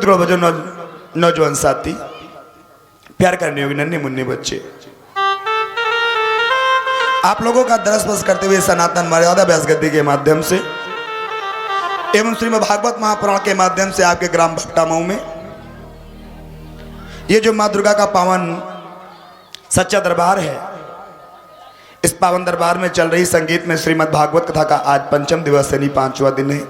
भजन नौजवान साथी, प्यार करने होगी नन्हे मुन्ने बच्चे, आप लोगों का दरस बस करते हुए सनातन मर्यादा व्यास गद्दी के माध्यम से एवं श्रीमद् भागवत महापुराण के माध्यम से आपके ग्राम भट्टा मऊ में ये जो माँ दुर्गा का पावन सच्चा दरबार है, इस पावन दरबार में चल रही संगीत में श्रीमद् भागवत कथा का आज पंचम दिवस यानी 5वां दिन है।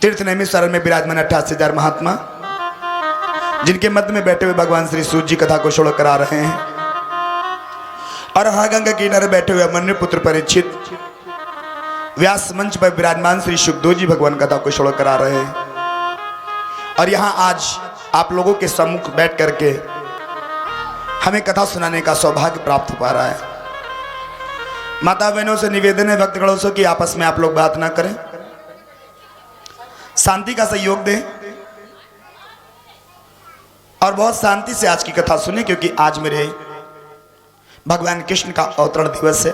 तीर्थ नेमी शरण में विराजमान 88,000 महात्मा, जिनके मध्य में बैठे हुए भगवान श्री सूर्य जी कथा को श्रवण करा रहे हैं, और हर गंगा किनारे बैठे हुए अमन्यु पुत्र परीक्षित व्यास मंच पर विराजमान श्री सुखदेव जी भगवान कथा को श्रवण करा रहे हैं। और यहाँ आज आप लोगों के सम्मुख बैठ करके हमें कथा सुनाने का सौभाग्य प्राप्त हो पा रहा है। माता बहनों से निवेदन है, भक्तगणों से कि आपस में आप लोग बात ना करें, शांति का सहयोग दें और बहुत शांति से आज की कथा सुने, क्योंकि आज मेरे भगवान कृष्ण का अवतरण दिवस है।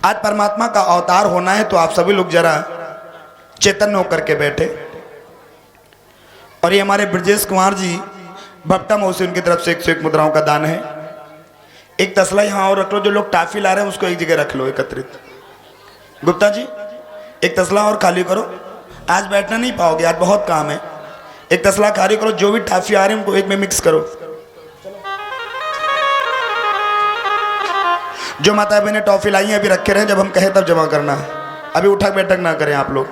आज परमात्मा का अवतार होना है, तो आप सभी लोग जरा चैतन्य होकर के बैठे। और ये हमारे ब्रजेश कुमार जी भट्टा मऊ से, उनकी तरफ से 101 मुद्राओं का दान है। एक तसला यहाँ और रख लो, जो लोग टाफी ला रहे हैं उसको एक जगह रख लो एकत्रित। गुप्ता जी एक तसला और खाली करो, आज बैठना नहीं पाओगे, आज बहुत काम है। एक तसला खाली करो, जो भी टाफी आ रहे हैं उनको एक में मिक्स करो। जो माता बहने टॉफी लाई है अभी रखे रहे, जब हम कहे तब जमा करना है, अभी उठक बैठक ना करें आप लोग।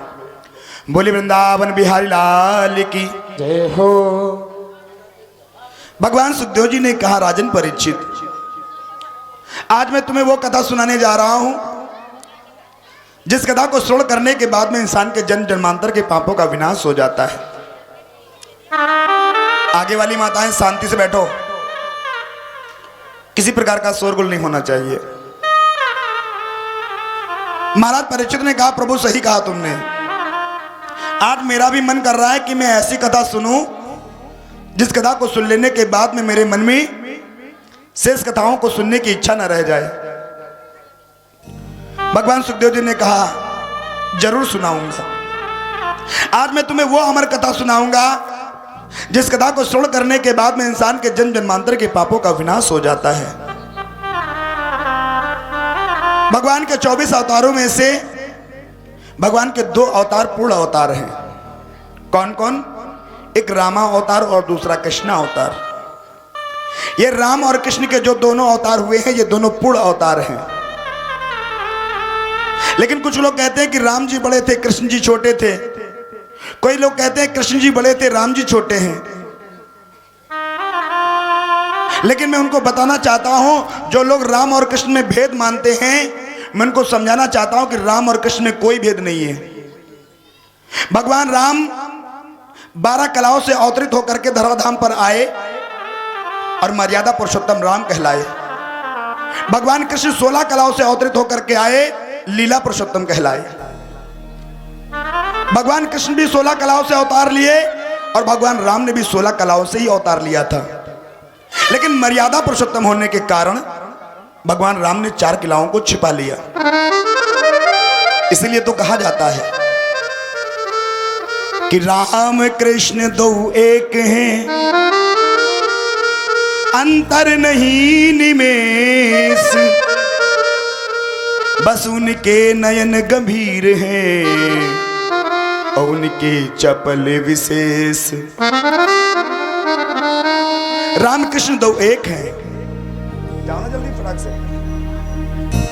बोली वृंदावन बिहारी लाल की जय हो। भगवान सुखदेव जी ने कहा, राजन परीक्षित, आज मैं तुम्हें वो कथा सुनाने जा रहा हूं जिस कथा को श्रवण करने के बाद में इंसान के जन्म जन्मांतर के पापों का विनाश हो जाता है। आगे वाली माताएं शांति से बैठो, किसी प्रकार का शोरगुल नहीं होना चाहिए। महाराज परीक्षित ने कहा, प्रभु सही कहा तुमने, आज मेरा भी मन कर रहा है कि मैं ऐसी कथा सुनूं जिस कथा को सुन लेने के बाद में मेरे मन में शेष कथाओं को सुनने की इच्छा न रह जाए। भगवान सुखदेव जी ने कहा, जरूर सुनाऊंगा। आज मैं तुम्हें वो अमर कथा सुनाऊंगा जिस कथा को श्रवण करने के बाद में इंसान के जन्म जन्मांतर के पापों का विनाश हो जाता है। भगवान के 24 अवतारों में से भगवान के 2 अवतार पूर्ण अवतार हैं। कौन कौन? एक रामा अवतार और दूसरा कृष्ण अवतार। ये राम और कृष्ण के जो दोनों अवतार हुए हैं, ये दोनों पूर्ण अवतार हैं। लेकिन कुछ लोग कहते हैं कि राम जी बड़े थे, कृष्ण जी छोटे थे। कोई लोग कहते हैं कृष्ण जी बड़े थे, राम जी छोटे हैं। लेकिन मैं उनको बताना चाहता हूं, जो लोग राम और कृष्ण में भेद मानते हैं, मैं उनको समझाना चाहता हूं कि राम और कृष्ण में कोई भेद नहीं है। भगवान राम 12 कलाओं से अवतरित होकर के धराधाम पर आए और मर्यादा पुरुषोत्तम राम कहलाए। भगवान कृष्ण 16 कलाओं से अवतरित होकर के आए, लीला पुरुषोत्तम कहलाए। भगवान कृष्ण भी 16 कलाओं से अवतार लिए और भगवान राम ने भी 16 कलाओं से ही अवतार लिया था। लेकिन मर्यादा पुरुषोत्तम होने के कारण भगवान राम ने 4 कलाओं को छिपा लिया। इसलिए तो कहा जाता है कि राम कृष्ण दो एक हैं, अंतर नहीं निमेष, बस उनके नयन गंभीर हैं और उनके चपल विशेष। राम कृष्ण दो एक हैं, जाओ जल्दी फटाक से।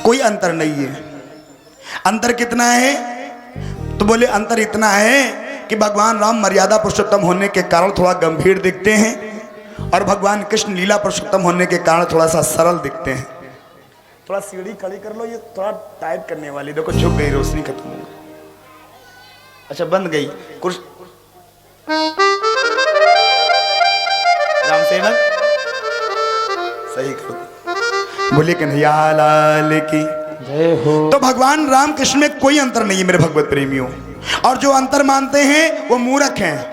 कोई अंतर नहीं है। अंतर कितना है? तो बोले अंतर इतना है कि भगवान राम मर्यादा पुरुषोत्तम होने के कारण थोड़ा गंभीर दिखते हैं और भगवान कृष्ण लीला पुरुषोत्तम होने के कारण थोड़ा सा सरल दिखते हैं। थोड़ा सीढ़ी खड़ी कर लो, ये थोड़ा टाइट करने वाली, देखो झुक गई, रोशनी खत्म हो गई। अच्छा बंद गई कुर्सी। राम सेवक सही करो, बोले कन्हैया लाल की जय हो। तो भगवान राम कृष्ण में कोई अंतर नहीं है मेरे भगवत प्रेमियों, और जो अंतर मानते हैं वो मूर्ख हैं।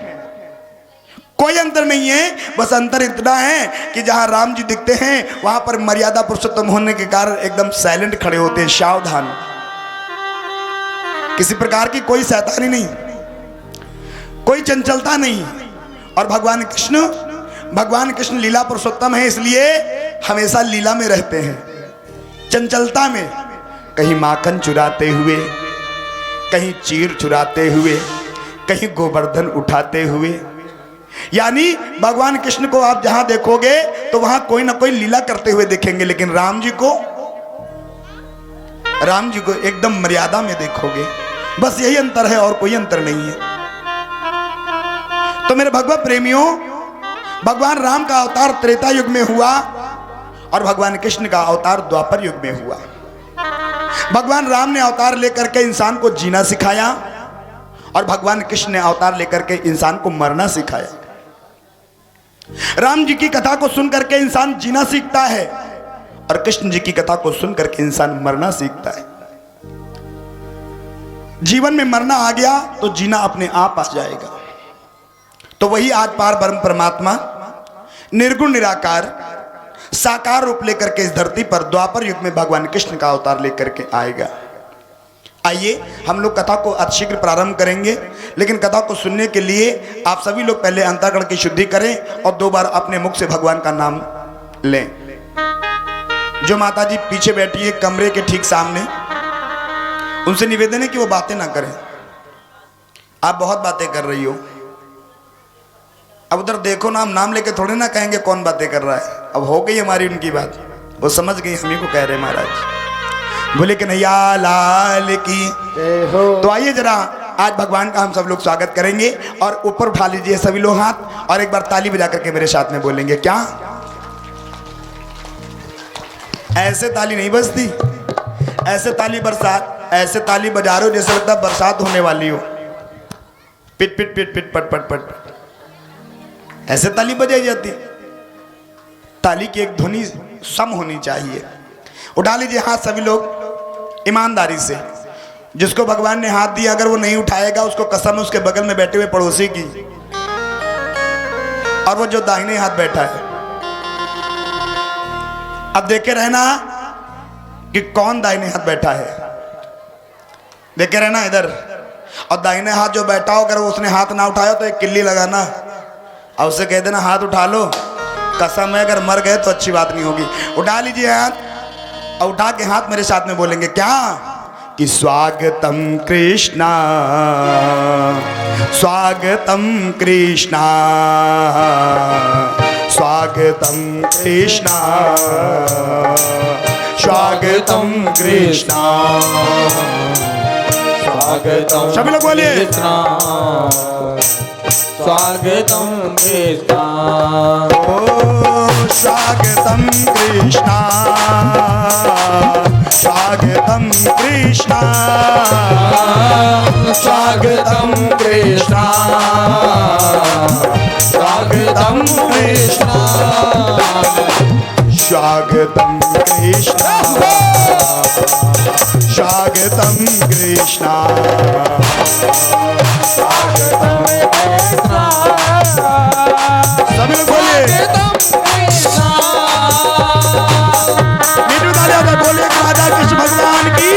कोई अंतर नहीं है, बस अंतर इतना है कि जहां राम जी दिखते हैं वहां पर मर्यादा पुरुषोत्तम होने के कारण एकदम साइलेंट खड़े होते हैं, सावधान, किसी प्रकार की कोई शैतानी नहीं। कोई चंचलता नहीं। और भगवान कृष्ण लीला पुरुषोत्तम है, इसलिए हमेशा लीला में रहते हैं, चंचलता में। कहीं माखन चुराते हुए, कहीं चीर चुराते हुए, कहीं गोवर्धन उठाते हुए। यानी भगवान कृष्ण को आप जहां देखोगे तो वहां कोई ना कोई लीला करते हुए देखेंगे, लेकिन राम जी को एकदम मर्यादा में देखोगे। बस यही अंतर है और कोई अंतर नहीं है। तो मेरे भगवत प्रेमियों, भगवान राम का अवतार त्रेता युग में हुआ और भगवान कृष्ण का अवतार द्वापर युग में हुआ। भगवान राम ने अवतार लेकर के इंसान को जीना सिखाया और भगवान कृष्ण ने अवतार लेकर के इंसान को मरना सिखाया। राम जी की कथा को सुनकर के इंसान जीना सीखता है और कृष्ण जी की कथा को सुनकर के इंसान मरना सीखता है। जीवन में मरना आ गया तो जीना अपने आप आ जाएगा। तो वही आज पार ब्रह्म परमात्मा निर्गुण निराकार साकार रूप लेकर के इस धरती पर द्वापर युग में भगवान कृष्ण का अवतार लेकर के आएगा। आइए हम लोग कथा को अतिशीघ्र प्रारंभ करेंगे, लेकिन कथा को सुनने के लिए आप सभी लोग पहले अंतःकरण की शुद्धि करें और 2 बार अपने मुख से भगवान का नाम लें। जो माता जी पीछे बैठी है कमरे के ठीक सामने, उनसे निवेदन है कि वो बातें ना करें। आप बहुत बातें कर रही हो। अब उधर देखो ना, हम नाम लेके थोड़े ना कहेंगे कौन बातें कर रहा है। अब हो गई हमारी उनकी बात, वो समझ गई हम ही को कह रहे महाराज। बोले कन्हैया लाल की। तो आइए जरा आज भगवान का हम सब लोग स्वागत करेंगे और ऊपर उठा लीजिए सभी लोग हाथ और एक बार ताली बजा करके मेरे साथ में बोलेंगे। क्या ऐसे ताली नहीं बजती? ऐसे ताली बरसात, ऐसे ताली बजा रहे हो जैसे लगता है बरसात होने वाली हो। पिट पिट पिट पिट पट पट पट, ऐसे ताली बजाई जाती। ताली की एक ध्वनि सम होनी चाहिए। उठा लीजिए हाथ सभी लोग ईमानदारी से। जिसको भगवान ने हाथ दिया अगर वो नहीं उठाएगा उसको कसम है उसके बगल में बैठे हुए पड़ोसी की। और वो जो दाहिने हाथ बैठा है, अब देखे रहना कि कौन दाहिने हाथ बैठा है। देखे रहना इधर। और दाहिने हाथ जो बैठा हो अगर उसने हाथ ना उठाया तो एक किल्ली लगाना और उसे कह देना हाथ उठा लो, कसम है अगर मर गए तो अच्छी बात नहीं होगी। उठा लीजिए हाथ और उठा के हाथ मेरे साथ में बोलेंगे क्या कि स्वागतम कृष्णा, स्वागतम कृष्णा, स्वागतम कृष्णा, स्वागतम कृष्णा, स्वागतम। सभी लोग बोलिए स्वागतम कृष्णा, स्वागतम कृष्णा, स्वागतम कृष्णा, स्वागतम कृष्णा, स्वागतम कृष्णा, स्वागतम कृष्णा, स्वागतम कृष्णा, स्वागतम कृष्णा। सभी लोग बोलिए मीठू तालियां से बोलिए राजा कृष्ण भगवान की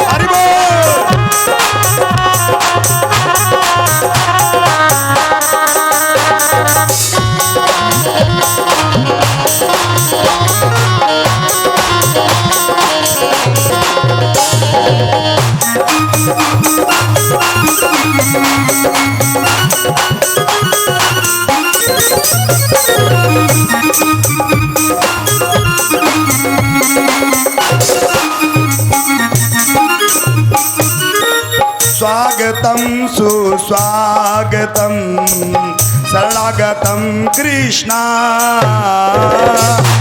हरि बोल। स्वागतम सुस्वागतम शरणागतम कृष्णा,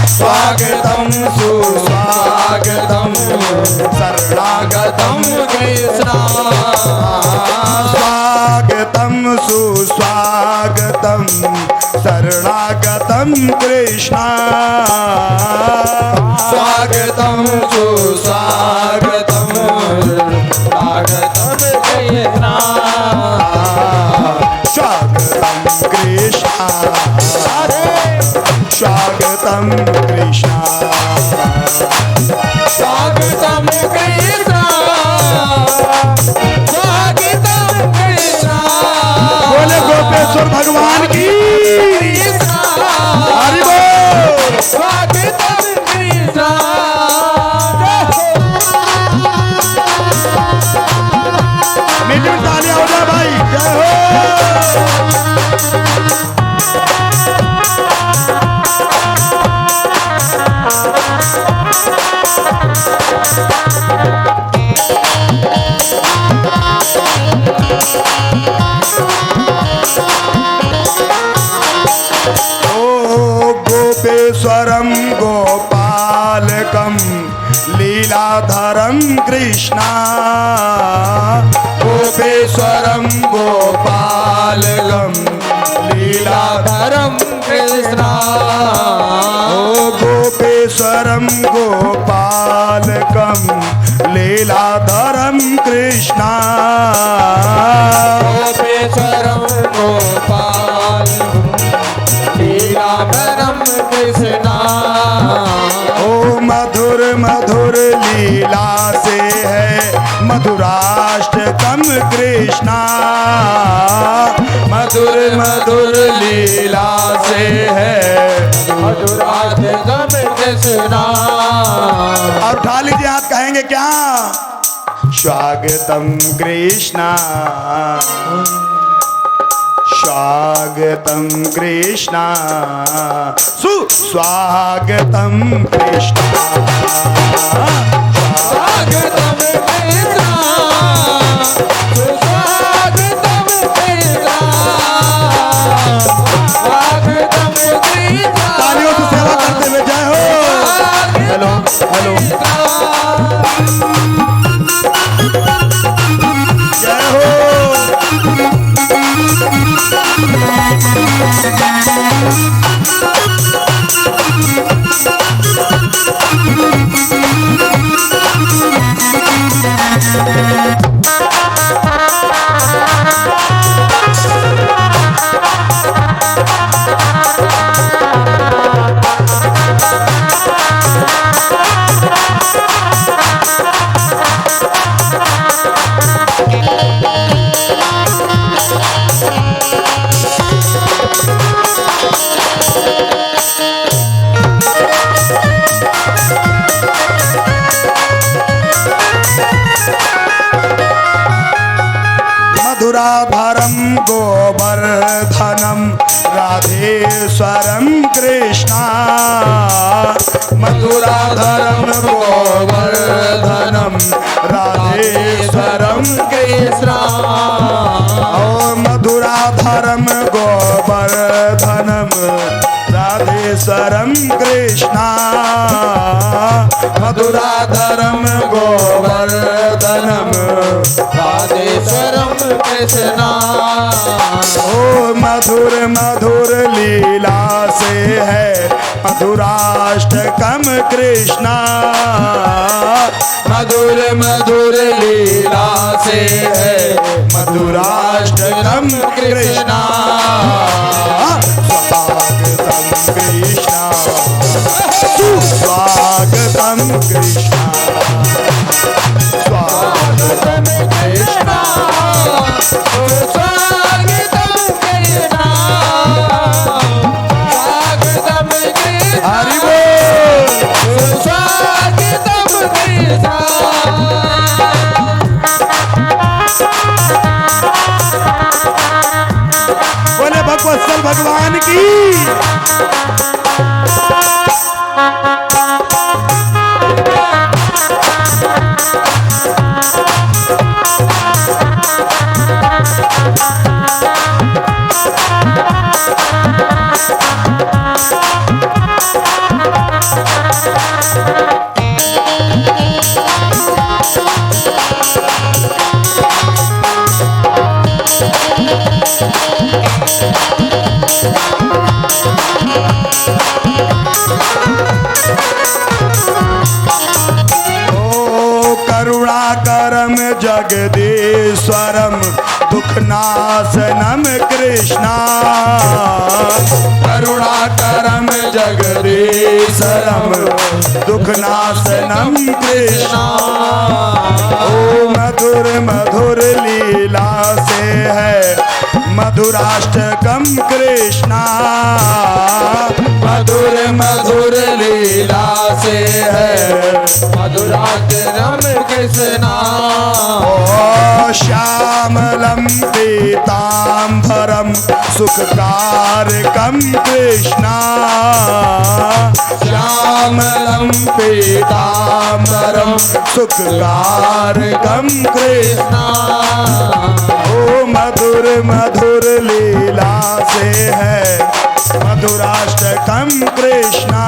स्वागतम सुस्वागतम शरणागतम कृष्णा, स्वागतम सुस्वागतम शरणागतम कृष्णा, स्वागतम सुस्वागतम स्वागतम कृष्णा, स्वागतम कृष्णा, स्वागतम कृष्णा, स्वागतम कृष्णा, स्वागतम कृष्णा, राजा भाई जय हो। गोपेश्वरम गोपालकम लीलाधरम कृष्णा। गोपेश्वरम गोपालकम लीलाधरम कृष्णा। गोपेश्वरम गोपालकम लीलाधरम कृष्णा। गोपेश्वरम गोपालकम लीलाधरम कृष्णा। ओ मधुर मधुर लीला से है मधुराष्टकम कृष्णा। मधुर मधुर लीला से है मधुराष्टकम कृष्णा। और उठा लीजिए हाथ, कहेंगे क्या? स्वागतम कृष्णा स्वागतम कृष्णा सुस्वागतम कृष्णा। स्वागतम कृष्णा सुस्वागतम कृष्णा। स्वागतम कृष्णा। तालियों से सेवा करते हुए जय हो। हेलो हेलो जय हो। मधुराधरम गोवर्धनम राधेश्वरम कृष्णा। मधुराधरम गोवर्धनम राधेश्वरम कृष्णा। ओ मधुराधरम गोवर्धनम राधेश्वरम कृष्णा। मधुराधरम गोवर्धनम राधेश्वरम कृष्णा। ओ मधुर मधुर लीला से है मधुराष्टकम कृष्णा। मधुर मधुर लीला से है मधुराष्टकम कृष्णा। स्वागतम कृष्णा सुस्वागतम कृष्णा। स्वागतम कृष्णा स्वागतम कृष्णा। स्वागतम कृष्णा। हरि बोल। स्वागतम कृष्णा। बोले भगवत्सल भगवान की। करुणाकरम जगदीश्वरम दुखनाशनम कृष्णा। करुणाकरम जगदीश्वरम दुखनाशनम कृष्णा। ओ मधुर मधुर लीला से है मधुराष्टकम कृष्णा। मधुर मधुर लीला से है मधुराष्टकम कृष्णा। ओ श्यामलं पीताम्बरं सुखकारकं कृष्णा श्यामलं पीताम्बरं सुखकारकं कृष्णा ओ मधुर मधुर लीला से है मधुराष्टकम कृष्णा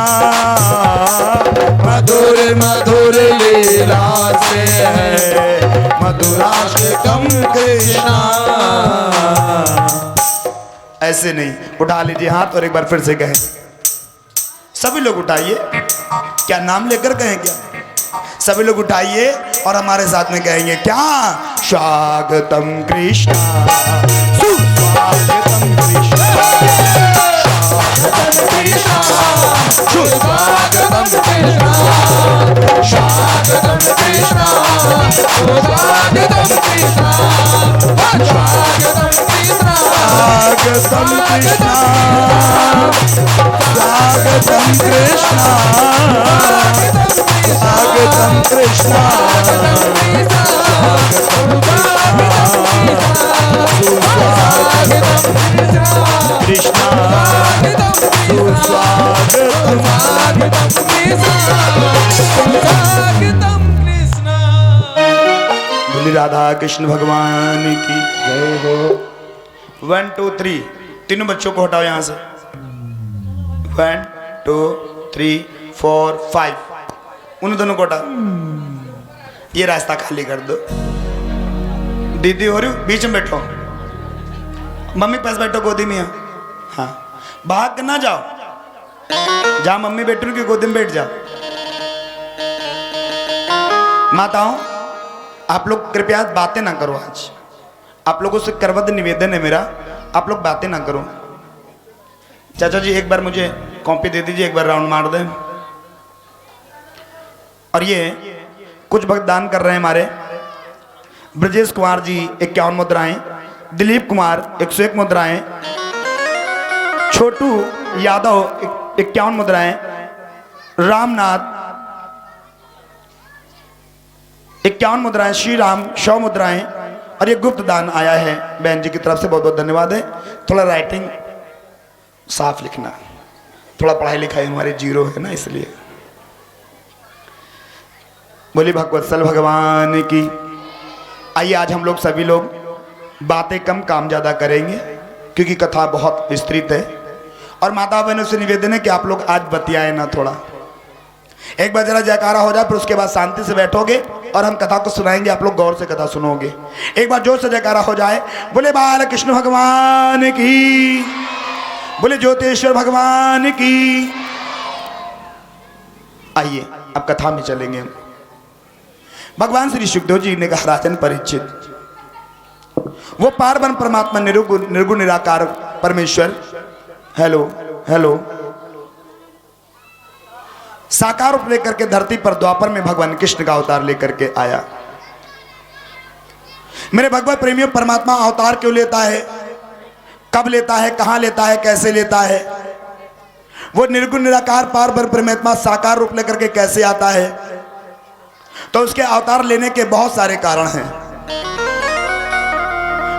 मधुर मधुर लीला से है मधुराष्टकम कृष्णा। ऐसे नहीं, उठा लीजिए हाथ और एक बार फिर से कहें, सभी लोग उठाइए। क्या नाम लेकर कहें क्या? सभी लोग उठाइए और हमारे साथ में कहेंगे क्या? स्वागतम कृष्णा सुस्वागतम कृष्णा स्वागतम कृष्णा सुस्वागतम कृष्णा स्वागतम कृष्णा सुस्वागतम कृष्णा स्वागतम कृष्णा स्वागतम कृष्णा स्वागतम कृष्णा स्वागतम कृष्णा कृष्णा बोली राधा कृष्ण भगवान की जय हो। 1 2 3 तीनों बच्चों को हटाओ यहां से। 1 2 3 4 5 उन दोनों को हटाओ। ये रास्ता खाली कर दो। दीदी हो रही बीच में बैठो, मम्मी पास बैठो गोदी में। हाँ भाग के ना जाओ, जहां मम्मी बैठी की गोदी में बैठ जाओ। माताओं आप लोग कृपया बातें ना करो। आज आप लोगों से करवद निवेदन है मेरा, आप लोग बातें ना करो। चाचा जी एक बार मुझे कॉपी दे दीजिए, एक बार राउंड मार दें। और ये कुछ भक्त दान कर रहे हैं हमारे। ब्रजेश कुमार जी 51 मुद्राएं, दिलीप कुमार 101 मुद्राएं, छोटू यादव 51 मुद्राएं, रामनाथ 51 मुद्राएं, श्री राम 100 मुद्राएं। और ये गुप्त दान आया है बहन जी की तरफ से, बहुत बहुत धन्यवाद है। थोड़ा राइटिंग साफ लिखना, थोड़ा पढ़ाई लिखाई हमारी जीरो है ना, इसलिए। बोली भगवत्सल भगवान की। आइए आज हम लोग सभी लोग बातें कम काम ज्यादा करेंगे, क्योंकि कथा बहुत विस्तृत है। और माता बहनों से निवेदन है कि आप लोग आज बतियाए ना थोड़ा। एक बार जरा जयकारा हो जाए, फिर उसके बाद शांति से बैठोगे और हम कथा को सुनाएंगे, आप लोग गौर से कथा सुनोगे। एक बार जोर से जयकारा हो जाए। बोले बाल कृष्ण भगवान की, बोले ज्योतिश्वर भगवान की। आइए अब कथा में चलेंगे। भगवान श्री सुखदेव जी ने कहा, राजन परीक्षित, वो पारब्रह्म परमात्मा निर्गुण निराकार परमेश्वर, हेलो हेलो, साकार रूप लेकर के धरती पर द्वापर में भगवान कृष्ण का अवतार लेकर के आया। मेरे भगवत प्रेमियों, परमात्मा अवतार क्यों लेता है, कब लेता है, कहां लेता है, कैसे लेता है? वो निर्गुण निराकार पारब्रह्म परमात्मा साकार रूप लेकर के कैसे आता है? तो उसके अवतार लेने के बहुत सारे कारण हैं,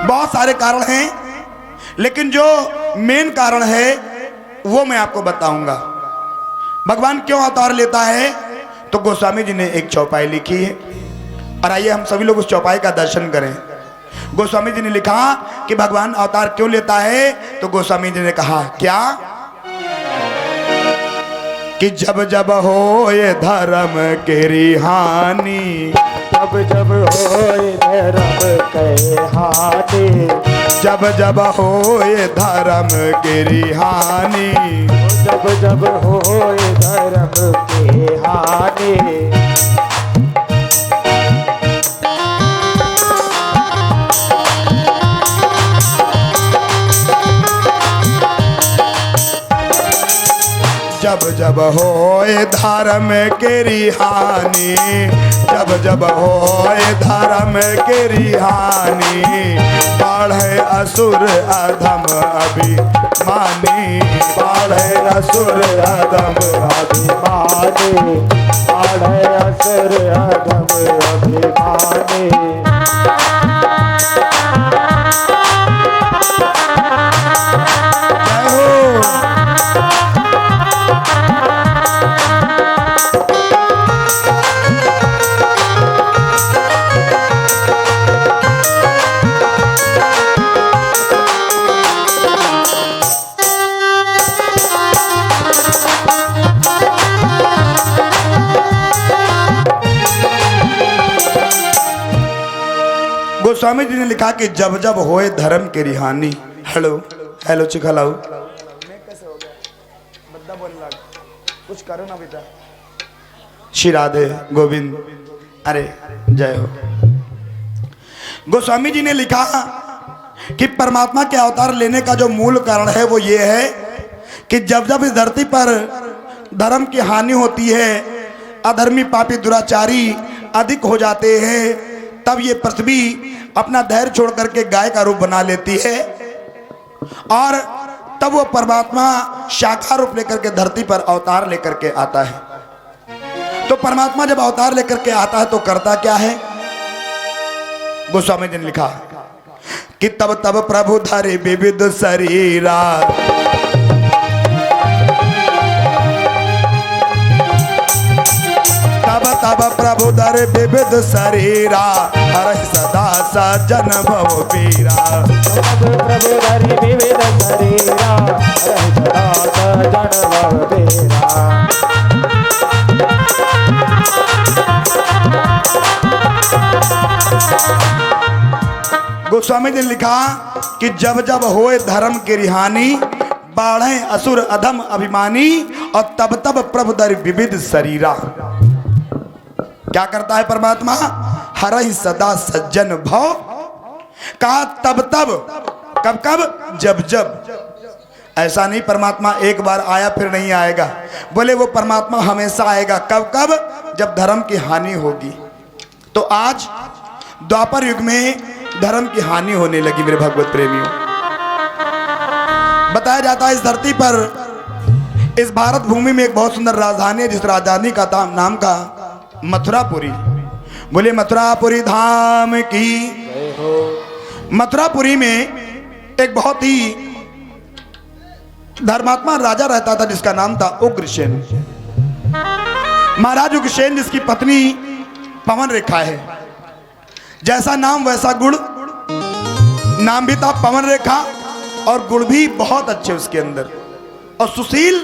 बहुत सारे कारण हैं, लेकिन जो मेन कारण है वो मैं आपको बताऊंगा। भगवान क्यों अवतार लेता है, तो गोस्वामी जी ने एक चौपाई लिखी है, और आइए हम सभी लोग उस चौपाई का दर्शन करें। गोस्वामी जी ने लिखा कि भगवान अवतार क्यों लेता है, तो गोस्वामी जी ने कहा क्या कि जब जब हो ये धर्म केरी हानि, जब जब होए धर्म के हानि, जब जब हो ये धर्म केरी हानि, जब जब होए धर्म के हानि। जब जब होए धर्म केरी हानि, जब जब होए धर्म केरी हानि, बढ़े असुर अधम अभिमानी, बढ़े असुर अधम अभिमानी, बढ़े असुर अधम अभिमानी। गोस्वामी जी ने लिखा कि जब जब होए धर्म के रिहानी। हेलो हेलो चिखलाऊ कुछ करो ना बेटा। श्री राधे गोविंद, अरे जय हो। गोस्वामी जी ने लिखा कि परमात्मा के अवतार लेने का जो मूल कारण है वो ये है कि जब जब इस धरती पर धर्म की हानि होती है, अधर्मी पापी दुराचारी अधिक हो जाते हैं, तब ये पृथ्वी अपना धैर्य छोड़ करके गाय का रूप बना लेती है और तब वो परमात्मा साकार रूप लेकर के धरती पर अवतार लेकर के आता है। तो परमात्मा जब अवतार लेकर के आता है तो करता क्या है? गोस्वामी जी ने लिखा कि तब तब प्रभु धरे विविध शरीरा, तब तब प्रभु धरे विविध शरीरा, हर सदा सजन भव पीरा। प्रभु धरि विविध शरीरा, हरहि सदा सजन भव पीरा। गोस्वामी जी ने लिखा कि जब जब होए धर्म की रिहानी, बाढ़े असुर अधम अभिमानी, और तब तब प्रभु धरि विविध शरीरा। क्या करता है परमात्मा? हरहि सदा सज्जन भव। कहा तब तब, कब कब? जब जब। ऐसा नहीं परमात्मा एक बार आया फिर नहीं आएगा, बोले वो परमात्मा हमेशा आएगा। कब कब? जब धर्म की हानि होगी। तो आज द्वापर युग में धर्म की हानि होने लगी मेरे भगवत प्रेमियों। बताया जाता है इस धरती पर, इस भारत भूमि में एक बहुत सुंदर राजधानी है जिस राजधानी का नाम का मथुरापुरी। बोले मथुरापुरी धाम की। मथुरापुरी में एक बहुत ही धर्मात्मा राजा रहता था जिसका नाम था उग्रसेन। महाराज उग्रसेन जिसकी पत्नी पवन रेखा है। जैसा नाम वैसा गुण, नाम भी था पवन रेखा और गुण भी बहुत अच्छे उसके अंदर, और सुशील